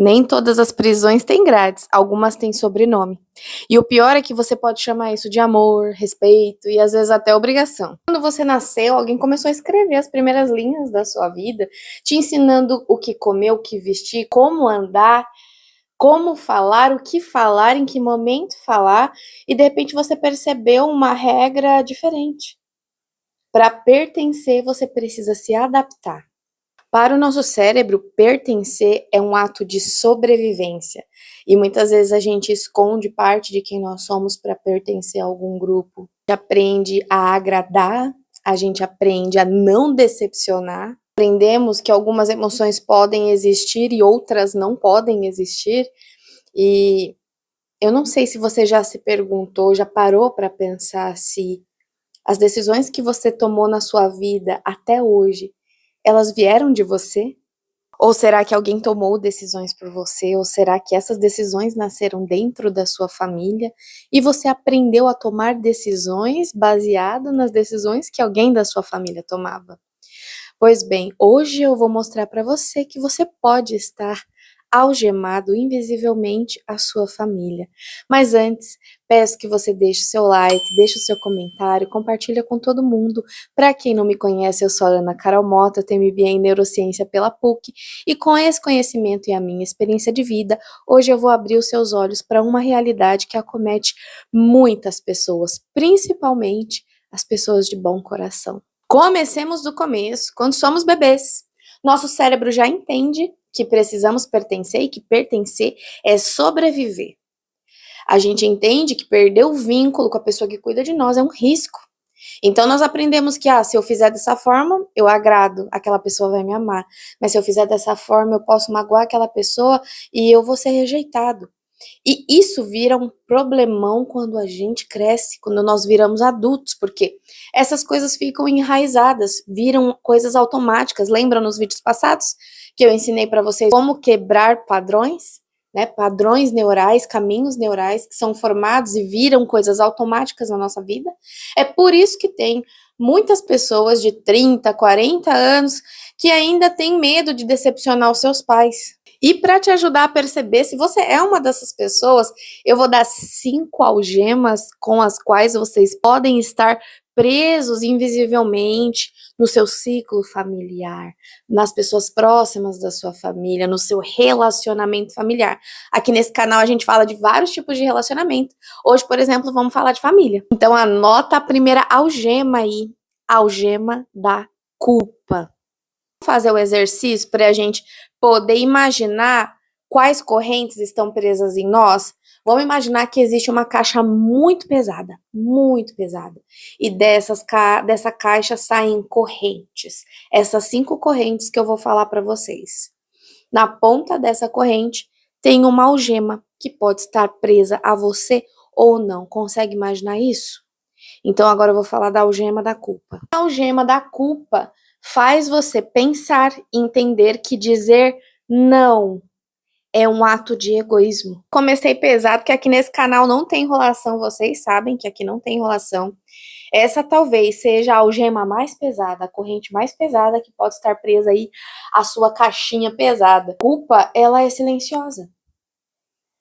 Nem todas as prisões têm grades, algumas têm sobrenome. E o pior é que você pode chamar isso de amor, respeito e às vezes até obrigação. Quando você nasceu, alguém começou a escrever as primeiras linhas da sua vida, te ensinando o que comer, o que vestir, como andar, como falar, o que falar, em que momento falar, e de repente você percebeu uma regra diferente. Para pertencer, você precisa se adaptar. Para o nosso cérebro, pertencer é um ato de sobrevivência. E muitas vezes a gente esconde parte de quem nós somos para pertencer a algum grupo. A gente aprende a agradar, a gente aprende a não decepcionar. Aprendemos que algumas emoções podem existir e outras não podem existir. E eu não sei se você já se perguntou, já parou para pensar se as decisões que você tomou na sua vida até hoje, elas vieram de você? Ou será que alguém tomou decisões por você? Ou será que essas decisões nasceram dentro da sua família e você aprendeu a tomar decisões baseado nas decisões que alguém da sua família tomava? Pois bem, hoje eu vou mostrar para você que você pode estar algemado invisivelmente à sua família. Mas antes, peço que você deixe o seu like, deixe o seu comentário, compartilha com todo mundo. Para quem não me conhece, eu sou a Ana Carol Mota, tenho MBA em Neurociência pela PUC e com esse conhecimento e a minha experiência de vida, hoje eu vou abrir os seus olhos para uma realidade que acomete muitas pessoas, principalmente as pessoas de bom coração. Comecemos do começo, quando somos bebês. Nosso cérebro já entende que precisamos pertencer e que pertencer é sobreviver. A gente entende que perder o vínculo com a pessoa que cuida de nós é um risco. Então nós aprendemos que, se eu fizer dessa forma, eu agrado, aquela pessoa vai me amar. Mas se eu fizer dessa forma, eu posso magoar aquela pessoa e eu vou ser rejeitado. E isso vira um problemão quando a gente cresce, quando nós viramos adultos, porque essas coisas ficam enraizadas, viram coisas automáticas. Lembram nos vídeos passados que eu ensinei para vocês como quebrar padrões, né? Padrões neurais, caminhos neurais que são formados e viram coisas automáticas na nossa vida. É por isso que tem muitas pessoas de 30, 40 anos que ainda têm medo de decepcionar os seus pais. E para te ajudar a perceber se você é uma dessas pessoas, eu vou dar 5 algemas com as quais vocês podem estar presos invisivelmente no seu ciclo familiar, nas pessoas próximas da sua família, no seu relacionamento familiar. Aqui nesse canal a gente fala de vários tipos de relacionamento. Hoje, por exemplo, vamos falar de família. Então anota a primeira algema aí, a algema da culpa. Fazer o exercício para a gente poder imaginar quais correntes estão presas em nós. Vamos imaginar que existe uma caixa muito pesada, e dessa caixa saem correntes. Essas 5 correntes que eu vou falar para vocês. Na ponta dessa corrente tem uma algema que pode estar presa a você ou não. Consegue imaginar isso? Então agora eu vou falar da algema da culpa. A algema da culpa faz você pensar e entender que dizer não é um ato de egoísmo. Comecei pesado, porque aqui nesse canal não tem enrolação, vocês sabem que aqui não tem enrolação. Essa talvez seja a algema mais pesada, a corrente mais pesada que pode estar presa aí à sua caixinha pesada. Culpa, ela é silenciosa.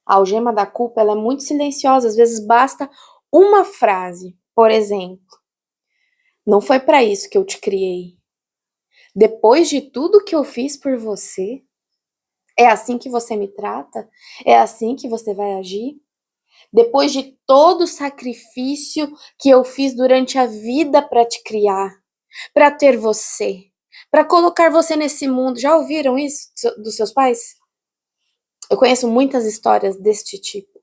A algema da culpa, ela é muito silenciosa, às vezes basta uma frase, por exemplo. Não foi para isso que eu te criei. Depois de tudo que eu fiz por você, é assim que você me trata? É assim que você vai agir? Depois de todo o sacrifício que eu fiz durante a vida para te criar, para ter você, para colocar você nesse mundo. Já ouviram isso dos seus pais? Eu conheço muitas histórias deste tipo.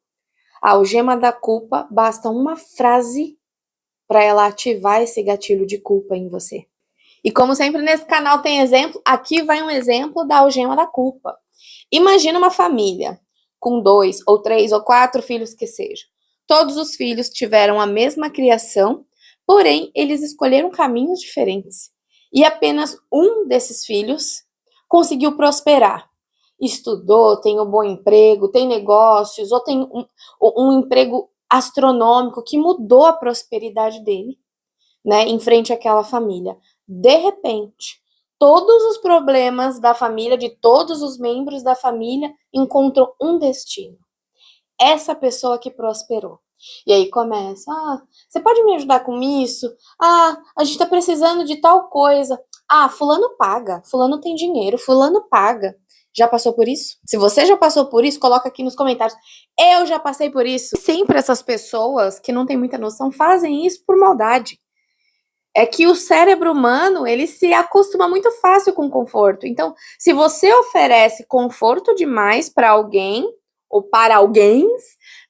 A algema da culpa, basta uma frase para ela ativar esse gatilho de culpa em você. E como sempre nesse canal tem exemplo, aqui vai um exemplo da algema da culpa. Imagina uma família com 2 ou 3 ou 4 filhos que sejam. Todos os filhos tiveram a mesma criação, porém eles escolheram caminhos diferentes. E apenas um desses filhos conseguiu prosperar. Estudou, tem um bom emprego, tem negócios, ou tem um emprego astronômico que mudou a prosperidade dele, né, em frente àquela família. De repente, Todos os problemas da família, de todos os membros da família, encontram um destino. Essa pessoa que prosperou. E aí começa, você pode me ajudar com isso? A gente tá precisando de tal coisa. Fulano paga, fulano tem dinheiro, fulano paga. Já passou por isso? Se você já passou por isso, coloca aqui nos comentários. Eu já passei por isso. Sempre essas pessoas que não têm muita noção fazem isso por maldade. É que o cérebro humano, ele se acostuma muito fácil com conforto. Então, se você oferece conforto demais para alguém, ou para alguém,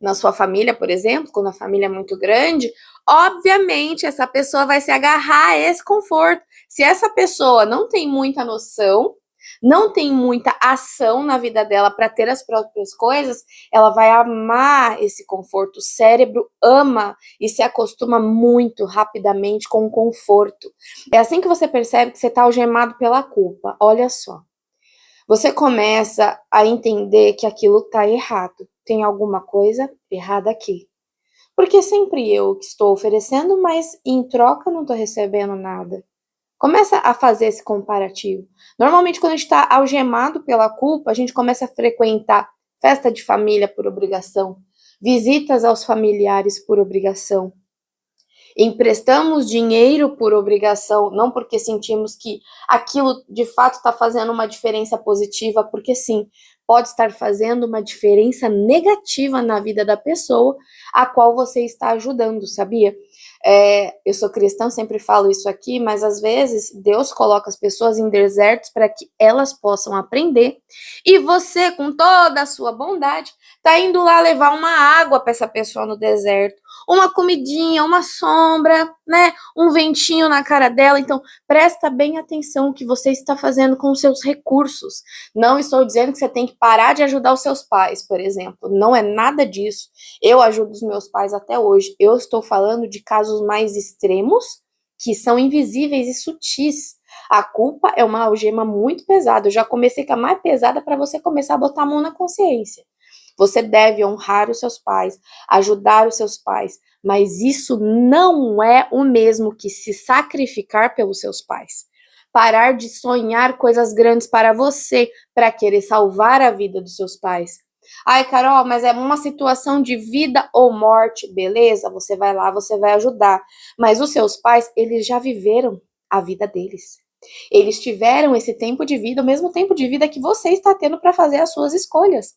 na sua família, por exemplo, quando a família é muito grande, obviamente essa pessoa vai se agarrar a esse conforto. Se essa pessoa não tem muita noção, não tem muita ação na vida dela para ter as próprias coisas, ela vai amar esse conforto. O cérebro ama e se acostuma muito rapidamente com o conforto. É assim que você percebe que você está algemado pela culpa. Olha só. Você começa a entender que aquilo está errado. Tem alguma coisa errada aqui. Porque sempre eu que estou oferecendo, mas em troca não estou recebendo nada. Começa a fazer esse comparativo. Normalmente, quando a gente está algemado pela culpa, a gente começa a frequentar festa de família por obrigação, visitas aos familiares por obrigação. Emprestamos dinheiro por obrigação, não porque sentimos que aquilo de fato está fazendo uma diferença positiva, porque sim, pode estar fazendo uma diferença negativa na vida da pessoa a qual você está ajudando, sabia? Eu sou cristã, sempre falo isso aqui, mas às vezes Deus coloca as pessoas em desertos para que elas possam aprender, e você, com toda a sua bondade, tá indo lá levar uma água para essa pessoa no deserto, uma comidinha, uma sombra, né? Um ventinho na cara dela. Então, presta bem atenção o que você está fazendo com os seus recursos. Não estou dizendo que você tem que parar de ajudar os seus pais, por exemplo. Não é nada disso. Eu ajudo os meus pais até hoje. Eu estou falando de casos mais extremos, que são invisíveis e sutis. A culpa é uma algema muito pesada. Eu já comecei com a mais pesada para você começar a botar a mão na consciência. Você deve honrar os seus pais, ajudar os seus pais, mas isso não é o mesmo que se sacrificar pelos seus pais. Parar de sonhar coisas grandes para você, para querer salvar a vida dos seus pais. Ai, Carol, mas é uma situação de vida ou morte, beleza? Você vai lá, você vai ajudar. Mas os seus pais, eles já viveram a vida deles. Eles tiveram esse tempo de vida, o mesmo tempo de vida que você está tendo para fazer as suas escolhas.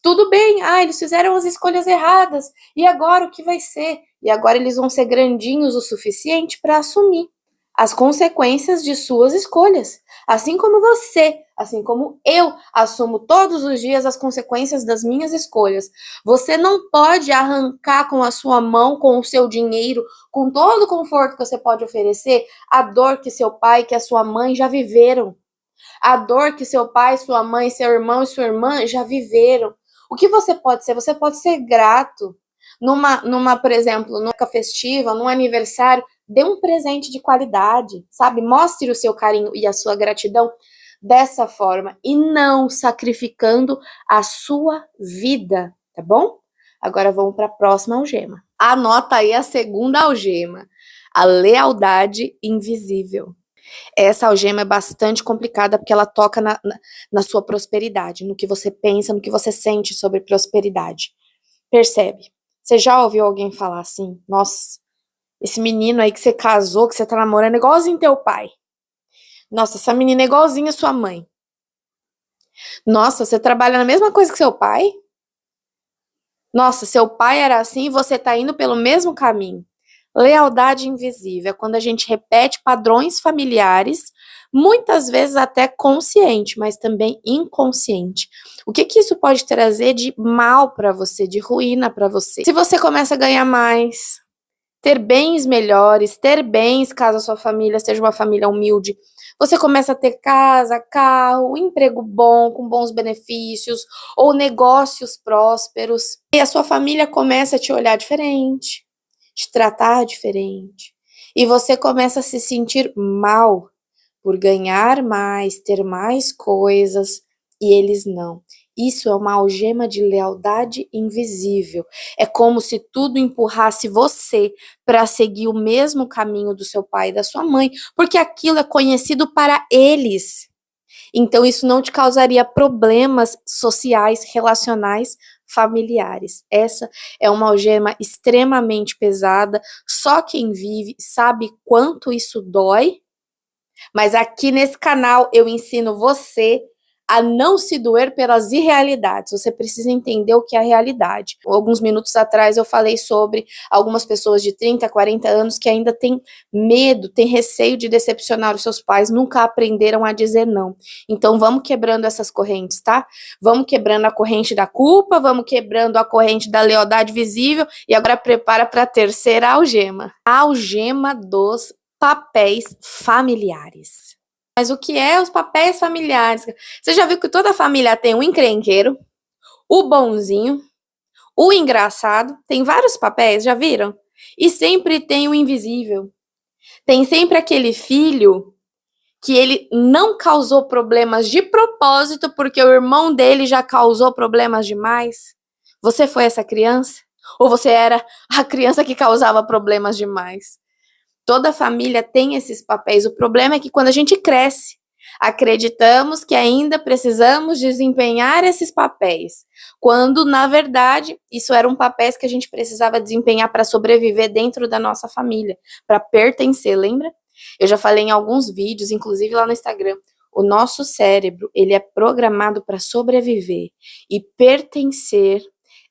Tudo bem, eles fizeram as escolhas erradas, e agora o que vai ser? E agora eles vão ser grandinhos o suficiente para assumir as consequências de suas escolhas. Assim como você, assim como eu assumo todos os dias as consequências das minhas escolhas. Você não pode arrancar com a sua mão, com o seu dinheiro, com todo o conforto que você pode oferecer, a dor que seu pai, que a sua mãe já viveram. A dor que seu pai, sua mãe, seu irmão e sua irmã já viveram. O que você pode ser? Você pode ser grato. Por exemplo, numa época festiva, num aniversário, dê um presente de qualidade, sabe? Mostre o seu carinho e a sua gratidão dessa forma e não sacrificando a sua vida, tá bom? Agora vamos para a próxima algema. Anota aí a segunda algema, a lealdade invisível. Essa algema é bastante complicada porque ela toca na sua prosperidade, no que você pensa, no que você sente sobre prosperidade. Percebe? Você já ouviu alguém falar assim? Nossa, esse menino aí que você casou, que você tá namorando, é igualzinho teu pai. Nossa, essa menina é igualzinha sua mãe. Nossa, você trabalha na mesma coisa que seu pai? Nossa, seu pai era assim e você tá indo pelo mesmo caminho. Lealdade invisível é quando a gente repete padrões familiares, muitas vezes até consciente, mas também inconsciente. O que que isso pode trazer de mal para você, de ruína para você? Se você começa a ganhar mais, ter bens melhores, ter bens caso a sua família seja uma família humilde, você começa a ter casa, carro, emprego bom, com bons benefícios, ou negócios prósperos, e a sua família começa a te olhar diferente, te tratar diferente, e você começa a se sentir mal por ganhar mais, ter mais coisas, e eles não. Isso é uma algema de lealdade invisível. É como se tudo empurrasse você para seguir o mesmo caminho do seu pai e da sua mãe, porque aquilo é conhecido para eles. Então, isso não te causaria problemas sociais, relacionais, familiares. Essa é uma algema extremamente pesada. Só quem vive sabe quanto isso dói. Mas aqui nesse canal eu ensino você a não se doer pelas irrealidades. Você precisa entender o que é a realidade. Alguns minutos atrás eu falei sobre algumas pessoas de 30, 40 anos que ainda têm medo, têm receio de decepcionar os seus pais, nunca aprenderam a dizer não. Então vamos quebrando essas correntes, tá? Vamos quebrando a corrente da culpa, vamos quebrando a corrente da lealdade visível e agora prepara para a terceira algema. A algema dos papéis familiares. Mas o que é os papéis familiares? Você já viu que toda família tem um encrenqueiro, o bonzinho, o engraçado, tem vários papéis, já viram? E sempre tem o invisível. Tem sempre aquele filho que ele não causou problemas de propósito porque o irmão dele já causou problemas demais. Você foi essa criança? Ou você era a criança que causava problemas demais? Toda família tem esses papéis. O problema é que quando a gente cresce, acreditamos que ainda precisamos desempenhar esses papéis, quando, na verdade, isso eram papéis que a gente precisava desempenhar para sobreviver dentro da nossa família, para pertencer, lembra? Eu já falei em alguns vídeos, inclusive lá no Instagram, o nosso cérebro, ele é programado para sobreviver, e pertencer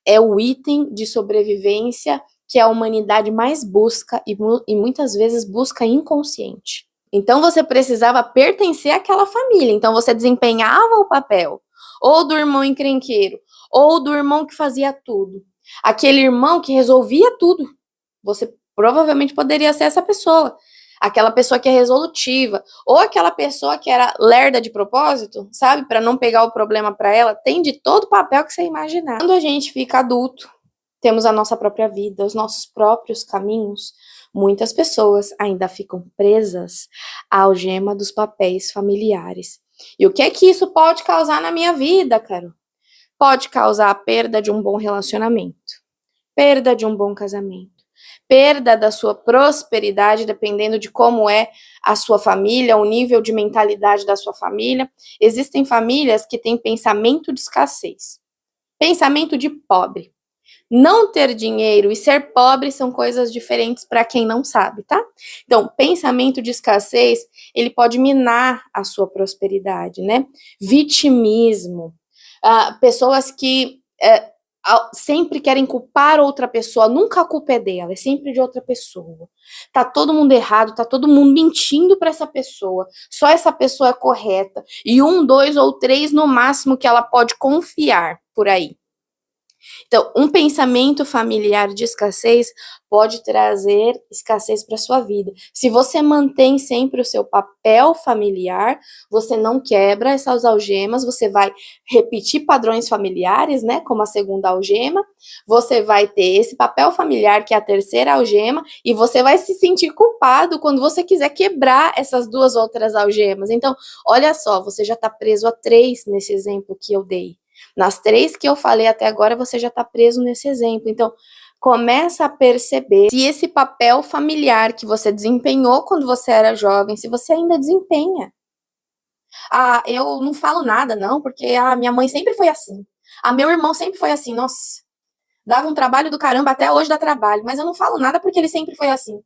é o item de sobrevivência que a humanidade mais busca e muitas vezes busca inconsciente. Então você precisava pertencer àquela família, então você desempenhava o papel ou do irmão encrenqueiro, ou do irmão que fazia tudo. Aquele irmão que resolvia tudo. Você provavelmente poderia ser essa pessoa. Aquela pessoa que é resolutiva, ou aquela pessoa que era lerda de propósito, sabe, para não pegar o problema para ela, tem de todo o papel que você imaginar. Quando a gente fica adulto, temos a nossa própria vida, os nossos próprios caminhos. Muitas pessoas ainda ficam presas à algema dos papéis familiares. E o que é que isso pode causar na minha vida, Carol? Pode causar a perda de um bom relacionamento, perda de um bom casamento, perda da sua prosperidade, dependendo de como é a sua família, o nível de mentalidade da sua família. Existem famílias que têm pensamento de escassez, pensamento de pobre. Não ter dinheiro e ser pobre são coisas diferentes para quem não sabe, tá? Então, pensamento de escassez, ele pode minar a sua prosperidade, né? Vitimismo, pessoas que sempre querem culpar outra pessoa, nunca a culpa é dela, é sempre de outra pessoa. Tá todo mundo errado, tá todo mundo mentindo para essa pessoa, só essa pessoa é correta, e 1, 2 ou 3 no máximo que ela pode confiar por aí. Então, um pensamento familiar de escassez pode trazer escassez para sua vida. Se você mantém sempre o seu papel familiar, você não quebra essas algemas, você vai repetir padrões familiares, né, como a segunda algema, você vai ter esse papel familiar, que é a terceira algema, e você vai se sentir culpado quando você quiser quebrar essas duas outras algemas. Então, olha só, você já está preso a 3 nesse exemplo que eu dei. Nas 3 que eu falei até agora, você já está preso nesse exemplo. Então, começa a perceber se esse papel familiar que você desempenhou quando você era jovem, se você ainda desempenha. Eu não falo nada, não, porque a minha mãe sempre foi assim. Meu irmão sempre foi assim. Nossa, dava um trabalho do caramba, até hoje dá trabalho, mas eu não falo nada porque ele sempre foi assim.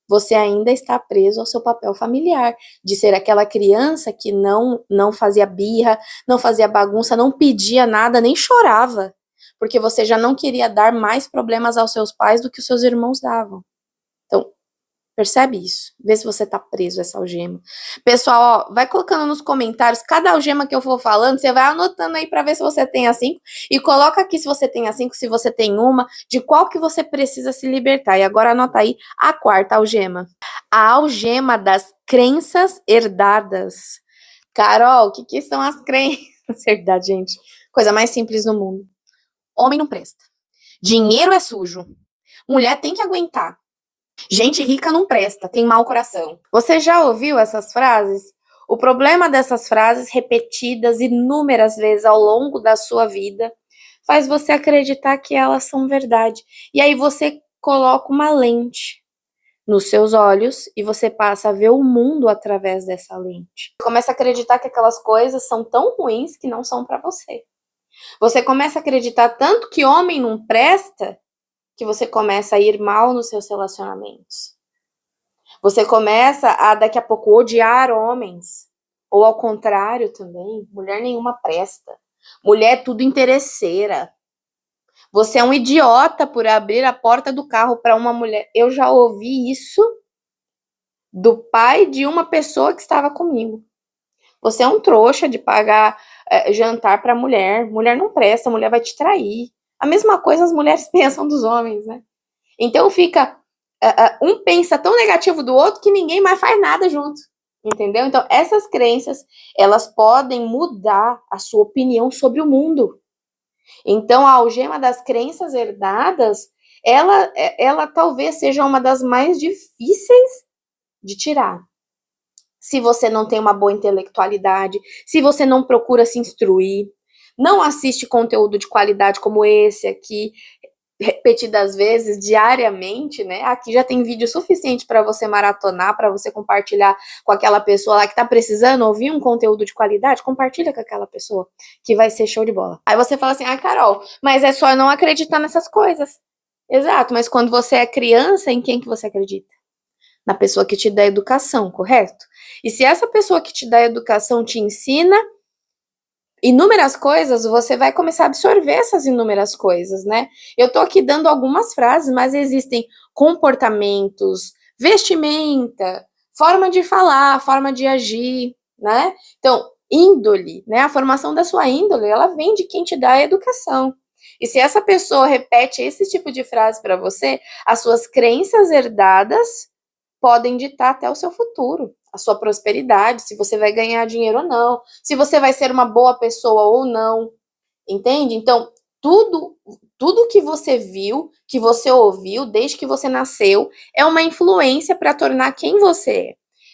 Você ainda está preso ao seu papel familiar, de ser aquela criança que não fazia birra, não fazia bagunça, não pedia nada, nem chorava, porque você já não queria dar mais problemas aos seus pais do que os seus irmãos davam. Então, percebe isso? Vê se você tá preso a essa algema. Pessoal, vai colocando nos comentários cada algema que eu for falando, você vai anotando aí para ver se você tem as 5 e coloca aqui se você tem as 5, se você tem uma, de qual que você precisa se libertar. E agora anota aí a 4ª algema. A algema das crenças herdadas. Carol, o que são as crenças herdadas, gente? Coisa mais simples no mundo. Homem não presta. Dinheiro é sujo. Mulher tem que aguentar. Gente rica não presta, tem mau coração. Você já ouviu essas frases? O problema dessas frases repetidas inúmeras vezes ao longo da sua vida faz você acreditar que elas são verdade. E aí você coloca uma lente nos seus olhos e você passa a ver o mundo através dessa lente. Você começa a acreditar que aquelas coisas são tão ruins que não são para você. Você começa a acreditar tanto que homem não presta que você começa a ir mal nos seus relacionamentos. Você começa a, daqui a pouco, odiar homens. Ou ao contrário também, mulher nenhuma presta. Mulher é tudo interesseira. Você é um idiota por abrir a porta do carro para uma mulher. Eu já ouvi isso do pai de uma pessoa que estava comigo. Você é um trouxa de pagar jantar para mulher. Mulher não presta, mulher vai te trair. A mesma coisa as mulheres pensam dos homens, né? Então fica... um pensa tão negativo do outro que ninguém mais faz nada junto. Entendeu? Então essas crenças, elas podem mudar a sua opinião sobre o mundo. Então a algema das crenças herdadas, ela talvez seja uma das mais difíceis de tirar. Se você não tem uma boa intelectualidade, se você não procura se instruir, não assiste conteúdo de qualidade como esse aqui, repetidas vezes, diariamente, né? Aqui já tem vídeo suficiente para você maratonar, para você compartilhar com aquela pessoa lá que tá precisando ouvir um conteúdo de qualidade, compartilha com aquela pessoa, que vai ser show de bola. Aí você fala assim, Carol, mas é só não acreditar nessas coisas. Exato, mas quando você é criança, em quem que você acredita? Na pessoa que te dá educação, correto? E se essa pessoa que te dá educação te ensina inúmeras coisas, você vai começar a absorver essas inúmeras coisas, né? Eu tô aqui dando algumas frases, mas existem comportamentos, vestimenta, forma de falar, forma de agir, né? Então, índole, né? A formação da sua índole, ela vem de quem te dá a educação. E se essa pessoa repete esse tipo de frase para você, as suas crenças herdadas podem ditar até o seu futuro, a sua prosperidade, se você vai ganhar dinheiro ou não, se você vai ser uma boa pessoa ou não, entende? Então, tudo que você viu, que você ouviu, desde que você nasceu, é uma influência para tornar quem você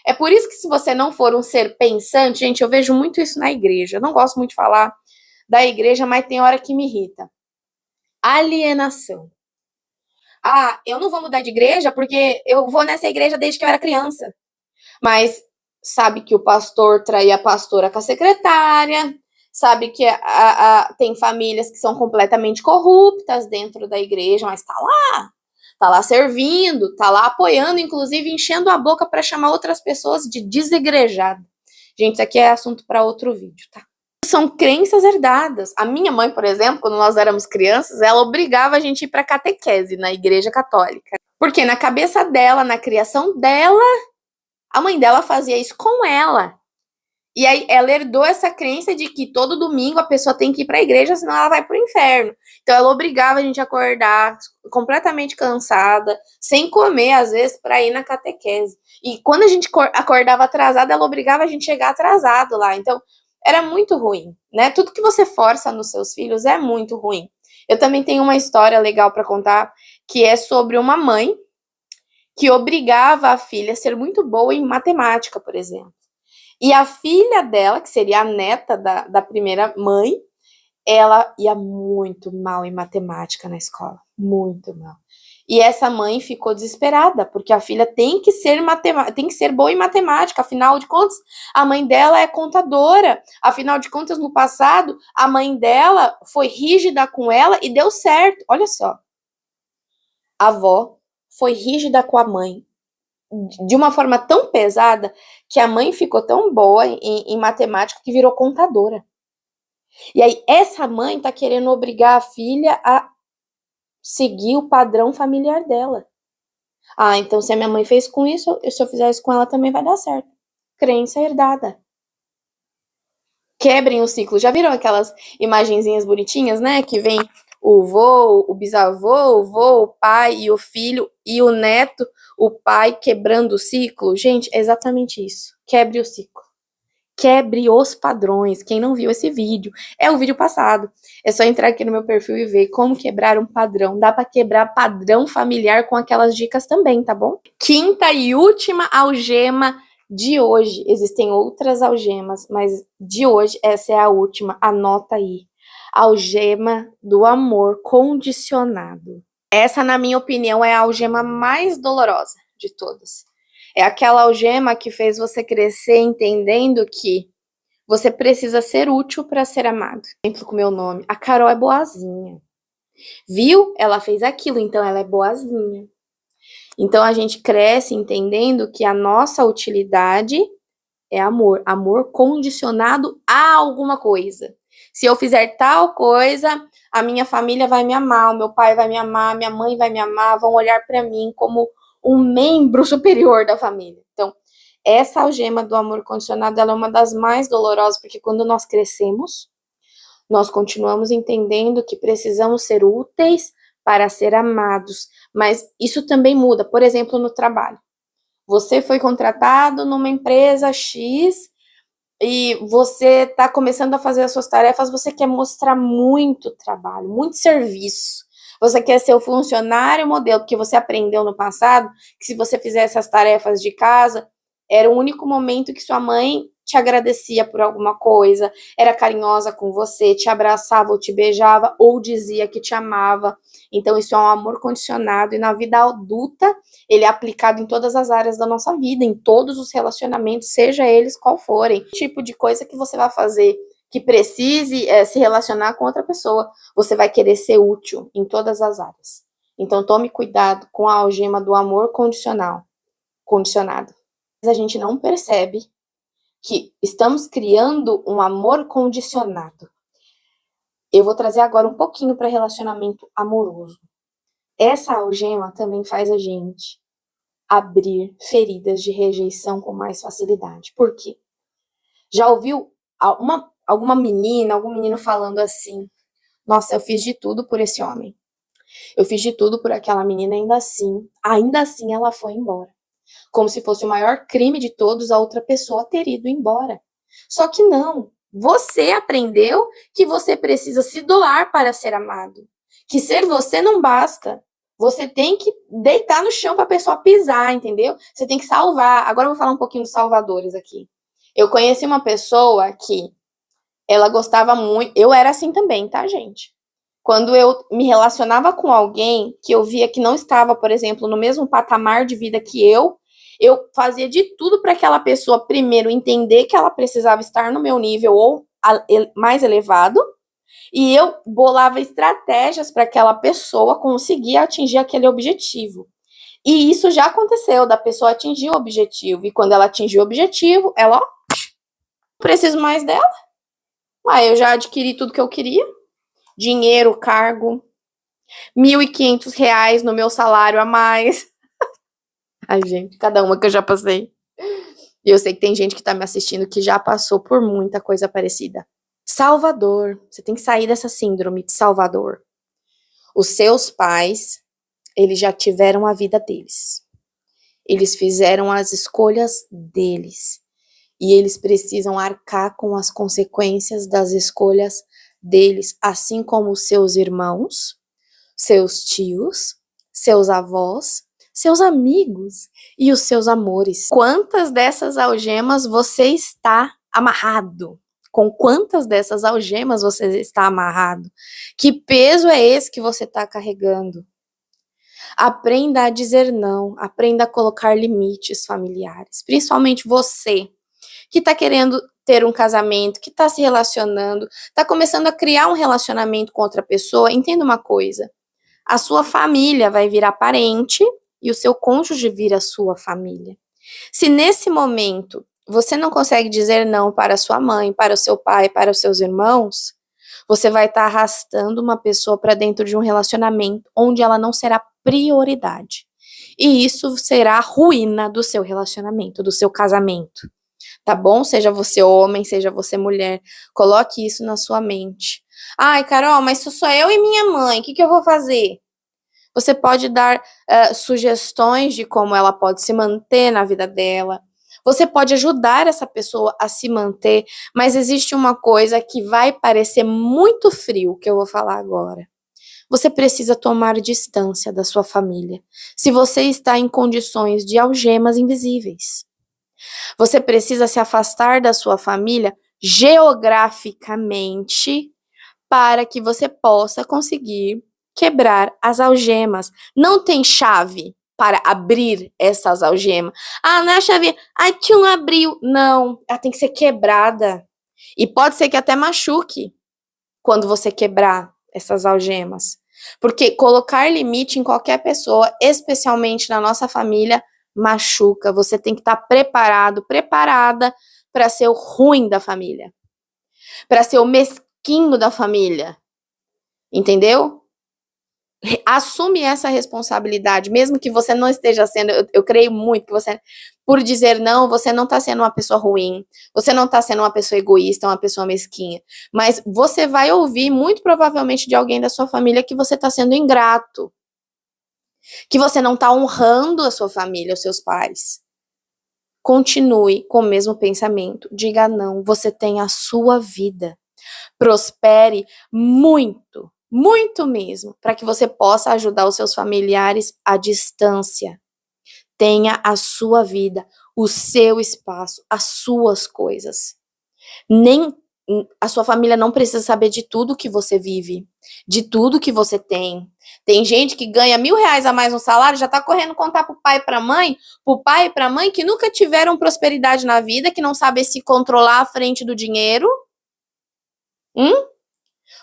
é. É por isso que se você não for um ser pensante, gente, eu vejo muito isso na igreja, eu não gosto muito de falar da igreja, mas tem hora que me irrita. Alienação. Eu não vou mudar de igreja porque eu vou nessa igreja desde que eu era criança. Mas sabe que o pastor traía a pastora com a secretária, sabe que tem famílias que são completamente corruptas dentro da igreja, mas tá lá servindo, tá lá apoiando, inclusive enchendo a boca para chamar outras pessoas de desegrejado. Gente, isso aqui é assunto para outro vídeo, tá? São crenças herdadas. A minha mãe, por exemplo, quando nós éramos crianças, ela obrigava a gente a ir para catequese na igreja católica. Porque na cabeça dela, na criação dela, a mãe dela fazia isso com ela. E aí ela herdou essa crença de que todo domingo a pessoa tem que ir para a igreja, senão ela vai pro inferno. Então ela obrigava a gente a acordar completamente cansada, sem comer às vezes, para ir na catequese. E quando a gente acordava atrasada, ela obrigava a gente a chegar atrasado lá. Então era muito ruim, né? Tudo que você força nos seus filhos é muito ruim. Eu também tenho uma história legal para contar, que é sobre uma mãe que obrigava a filha a ser muito boa em matemática, por exemplo. E a filha dela, que seria a neta da primeira mãe, ela ia muito mal em matemática na escola. Muito mal. E essa mãe ficou desesperada, porque a filha tem que ser boa em matemática. Afinal de contas, a mãe dela é contadora. Afinal de contas, no passado, a mãe dela foi rígida com ela e deu certo. Olha só. A avó foi rígida com a mãe, de uma forma tão pesada, que a mãe ficou tão boa em matemática que virou contadora. E aí, essa mãe tá querendo obrigar a filha a seguir o padrão familiar dela. Então se a minha mãe fez com isso, se eu fizer isso com ela também vai dar certo. Crença herdada. Quebrem o ciclo. Já viram aquelas imagenzinhas bonitinhas, né? Que vem o vô, o bisavô, o vô, o pai e o filho e o neto, o pai quebrando o ciclo. Gente, é exatamente isso. Quebre o ciclo. Quebre os padrões. Quem não viu esse vídeo, é o vídeo passado. É só entrar aqui no meu perfil e ver como quebrar um padrão. Dá para quebrar padrão familiar com aquelas dicas também, tá bom? Quinta e última algema De hoje, existem outras algemas, mas de hoje essa é a última, anota aí. Algema do amor condicionado. Essa, na minha opinião, é a algema mais dolorosa de todas. É aquela algema que fez você crescer entendendo que você precisa ser útil para ser amado. Exemplo com meu nome. A Carol é boazinha. Viu? Ela fez aquilo, então ela é boazinha. Então a gente cresce entendendo que a nossa utilidade é amor. Amor condicionado a alguma coisa. Se eu fizer tal coisa, a minha família vai me amar, o meu pai vai me amar, minha mãe vai me amar, vão olhar para mim como um membro superior da família. Então, essa algema do amor condicionado, ela é uma das mais dolorosas, porque quando nós crescemos, nós continuamos entendendo que precisamos ser úteis para ser amados, mas isso também muda, por exemplo, no trabalho. Você foi contratado numa empresa X e você está começando a fazer as suas tarefas, você quer mostrar muito trabalho, muito serviço. Você quer ser o funcionário modelo, porque você aprendeu no passado que se você fizesse as tarefas de casa, era o único momento que sua mãe te agradecia por alguma coisa, era carinhosa com você, te abraçava ou te beijava, ou dizia que te amava. Então, isso é um amor condicionado, e na vida adulta, ele é aplicado em todas as áreas da nossa vida, em todos os relacionamentos, seja eles qual forem. Tipo de coisa que você vai fazer que precise se relacionar com outra pessoa, você vai querer ser útil em todas as áreas. Então, tome cuidado com a algema do amor condicionado. A gente não percebe que estamos criando um amor condicionado. Eu vou trazer agora um pouquinho para relacionamento amoroso. Essa algema também faz a gente abrir feridas de rejeição com mais facilidade. Por quê? Já ouviu alguma menina, algum menino falando assim: nossa, eu fiz de tudo por esse homem. Eu fiz de tudo por aquela menina, ainda assim ela foi embora. Como se fosse o maior crime de todos a outra pessoa ter ido embora. Só que não. Você aprendeu que você precisa se doar para ser amado. Que ser você não basta. Você tem que deitar no chão para a pessoa pisar, entendeu? Você tem que salvar. Agora eu vou falar um pouquinho dos salvadores aqui. Eu conheci uma pessoa que ela gostava muito. Eu era assim também, tá, gente? Quando eu me relacionava com alguém que eu via que não estava, por exemplo, no mesmo patamar de vida que eu fazia de tudo para aquela pessoa, primeiro, entender que ela precisava estar no meu nível ou mais elevado, e eu bolava estratégias para aquela pessoa conseguir atingir aquele objetivo. E isso já aconteceu, da pessoa atingir o objetivo, e quando ela atingiu o objetivo, ela, ó, preciso mais dela. Eu já adquiri tudo que eu queria, dinheiro, cargo, R$ 1.500 no meu salário a mais. Ai, gente, cada uma que eu já passei. E eu sei que tem gente que tá me assistindo que já passou por muita coisa parecida. Salvador. Você tem que sair dessa síndrome de Salvador. Os seus pais, eles já tiveram a vida deles. Eles fizeram as escolhas deles. E eles precisam arcar com as consequências das escolhas deles, assim como os seus irmãos, seus tios, seus avós, seus amigos e os seus amores. Quantas dessas algemas você está amarrado? Com quantas dessas algemas você está amarrado? Que peso é esse que você está carregando? Aprenda a dizer não, aprenda a colocar limites familiares, principalmente você que está querendo ter um casamento, que está se relacionando, está começando a criar um relacionamento com outra pessoa. Entenda uma coisa: a sua família vai virar parente e o seu cônjuge vira sua família. Se nesse momento você não consegue dizer não para sua mãe, para o seu pai, para os seus irmãos, você vai estar arrastando uma pessoa para dentro de um relacionamento onde ela não será prioridade. E isso será a ruína do seu relacionamento, do seu casamento. Tá bom? Seja você homem, seja você mulher, coloque isso na sua mente. Ai, Carol, mas isso sou eu e minha mãe, o que eu vou fazer? Você pode dar sugestões de como ela pode se manter na vida dela. Você pode ajudar essa pessoa a se manter, mas existe uma coisa que vai parecer muito frio, que eu vou falar agora. Você precisa tomar distância da sua família, se você está em condições de algemas invisíveis. Você precisa se afastar da sua família geograficamente para que você possa conseguir quebrar as algemas. Não tem chave para abrir essas algemas. Ah, não é a chave. Ah, tchum, abriu. Não, ela tem que ser quebrada. E pode ser que até machuque quando você quebrar essas algemas. Porque colocar limite em qualquer pessoa, especialmente na nossa família, machuca. Você tem que estar preparado, preparada para ser o ruim da família, para ser o mesquinho da família. Entendeu? Assume essa responsabilidade, mesmo que você não esteja sendo, eu creio muito que você, por dizer não, você não está sendo uma pessoa ruim, você não está sendo uma pessoa egoísta, uma pessoa mesquinha, mas você vai ouvir, muito provavelmente, de alguém da sua família que você está sendo ingrato, que você não está honrando a sua família, os seus pais. Continue com o mesmo pensamento, diga não, você tem a sua vida, prospere muito, muito mesmo, para que você possa ajudar os seus familiares à distância. Tenha a sua vida, o seu espaço, as suas coisas. Nem a sua família não precisa saber de tudo que você vive, de tudo que você tem. Tem gente que ganha R$ 1.000 a mais no salário, já tá correndo contar pro pai e pra mãe, pro pai e pra mãe que nunca tiveram prosperidade na vida, que não sabem se controlar à frente do dinheiro.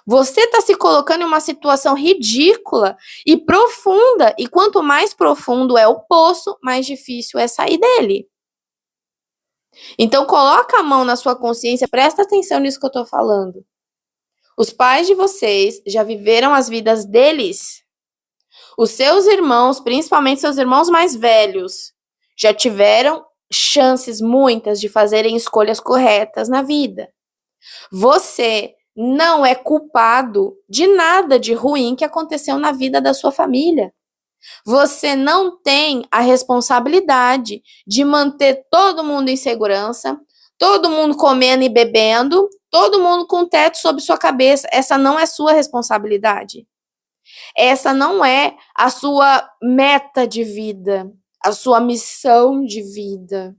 Você está se colocando em uma situação ridícula e profunda. E quanto mais profundo é o poço, mais difícil é sair dele. Então, coloca a mão na sua consciência, presta atenção nisso que eu estou falando. Os pais de vocês já viveram as vidas deles. Os seus irmãos, principalmente seus irmãos mais velhos, já tiveram chances muitas de fazerem escolhas corretas na vida. Você não é culpado de nada de ruim que aconteceu na vida da sua família. Você não tem a responsabilidade de manter todo mundo em segurança, todo mundo comendo e bebendo, todo mundo com teto sobre sua cabeça. Essa não é sua responsabilidade. Essa não é a sua meta de vida, a sua missão de vida.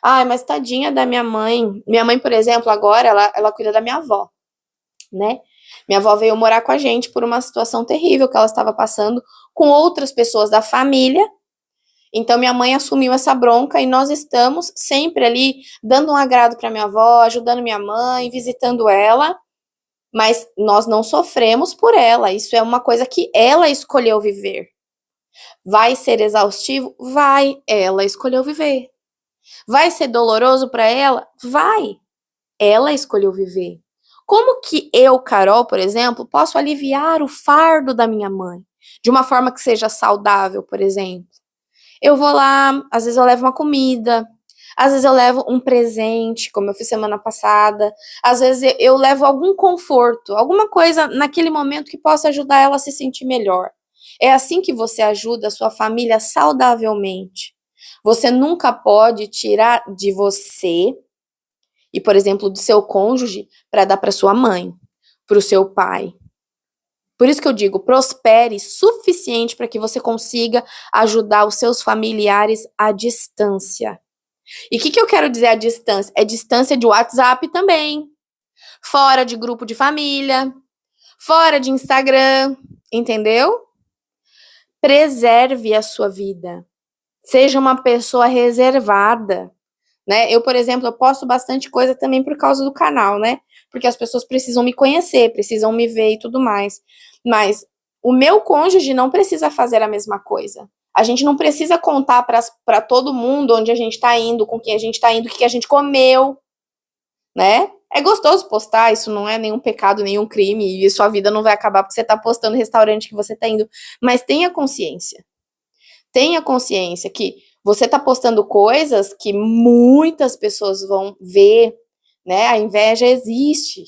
Ai, mas tadinha da minha mãe. Minha mãe, por exemplo, agora ela cuida da minha avó, né? Minha avó veio morar com a gente por uma situação terrível que ela estava passando com outras pessoas da família. Então minha mãe assumiu essa bronca e nós estamos sempre ali dando um agrado para minha avó, ajudando minha mãe, visitando ela, mas nós não sofremos por ela. Isso é uma coisa que ela escolheu viver. Vai ser exaustivo? Vai. Ela escolheu viver. Vai ser doloroso para ela? Vai. Ela escolheu viver. Como que eu, Carol, por exemplo, posso aliviar o fardo da minha mãe? De uma forma que seja saudável, por exemplo. Eu vou lá, às vezes eu levo uma comida, às vezes eu levo um presente, como eu fiz semana passada, às vezes eu levo algum conforto, alguma coisa naquele momento que possa ajudar ela a se sentir melhor. É assim que você ajuda a sua família saudavelmente. Você nunca pode tirar de você e, por exemplo, do seu cônjuge para dar para sua mãe, para o seu pai. Por isso que eu digo, prospere suficiente para que você consiga ajudar os seus familiares à distância. E o que eu quero dizer à distância? É distância de WhatsApp também, fora de grupo de família, fora de Instagram, entendeu? Preserve a sua vida. Seja uma pessoa reservada. Né? Eu, por exemplo, eu posto bastante coisa também por causa do canal, né? Porque as pessoas precisam me conhecer, precisam me ver e tudo mais. Mas o meu cônjuge não precisa fazer a mesma coisa. A gente não precisa contar para todo mundo onde a gente tá indo, com quem a gente tá indo, o que a gente comeu, né? É gostoso postar, isso não é nenhum pecado, nenhum crime, e sua vida não vai acabar porque você tá postando o restaurante que você tá indo. Mas tenha consciência. Tenha consciência que você está postando coisas que muitas pessoas vão ver, né? A inveja existe.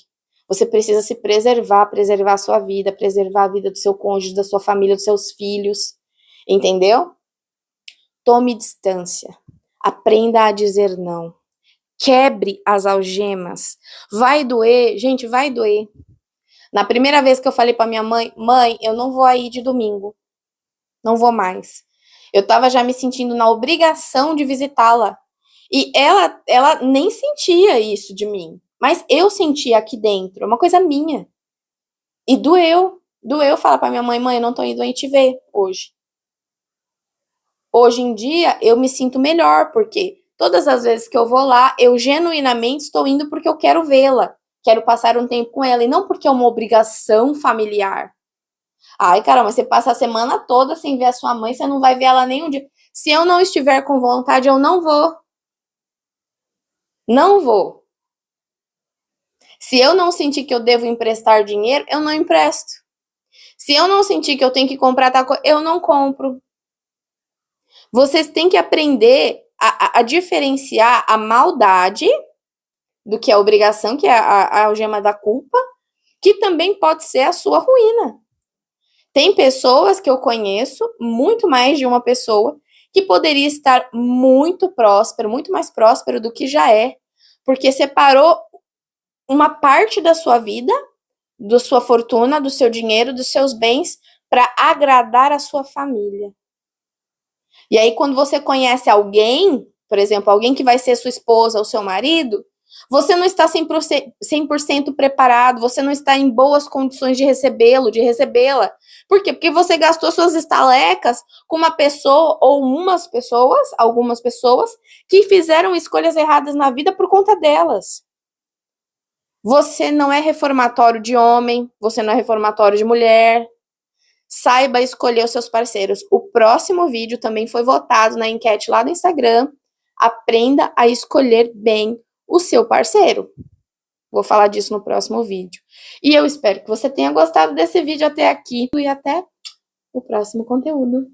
Você precisa se preservar, preservar a sua vida, preservar a vida do seu cônjuge, da sua família, dos seus filhos. Entendeu? Tome distância. Aprenda a dizer não. Quebre as algemas. Vai doer, gente, vai doer. Na primeira vez que eu falei para minha mãe, mãe, eu não vou aí de domingo. Não vou mais. Eu estava já me sentindo na obrigação de visitá-la. E ela nem sentia isso de mim, mas eu sentia aqui dentro, é uma coisa minha. E doeu falar pra minha mãe, mãe, eu não tô indo aí te ver hoje. Hoje em dia, eu me sinto melhor, porque todas as vezes que eu vou lá, eu genuinamente estou indo porque eu quero vê-la, quero passar um tempo com ela, e não porque é uma obrigação familiar. Ai, caramba, você passa a semana toda sem ver a sua mãe, você não vai ver ela nem um dia. Se eu não estiver com vontade, eu não vou. Não vou. Se eu não sentir que eu devo emprestar dinheiro, eu não empresto. Se eu não sentir que eu tenho que comprar tal coisa, eu não compro. Vocês têm que aprender a diferenciar a maldade do que é a obrigação, que é a algema da culpa, que também pode ser a sua ruína. Tem pessoas que eu conheço, muito mais de uma pessoa, que poderia estar muito próspero, muito mais próspero do que já é, porque separou uma parte da sua vida, da sua fortuna, do seu dinheiro, dos seus bens, para agradar a sua família. E aí, quando você conhece alguém, por exemplo, alguém que vai ser sua esposa ou seu marido, você não está 100% preparado, você não está em boas condições de recebê-lo, de recebê-la. Por quê? Porque você gastou suas estalecas com uma pessoa ou algumas pessoas, que fizeram escolhas erradas na vida por conta delas. Você não é reformatório de homem, você não é reformatório de mulher. Saiba escolher os seus parceiros. O próximo vídeo também foi votado na enquete lá do Instagram. Aprenda a escolher bem o seu parceiro. Vou falar disso no próximo vídeo. E eu espero que você tenha gostado desse vídeo até aqui. E até o próximo conteúdo.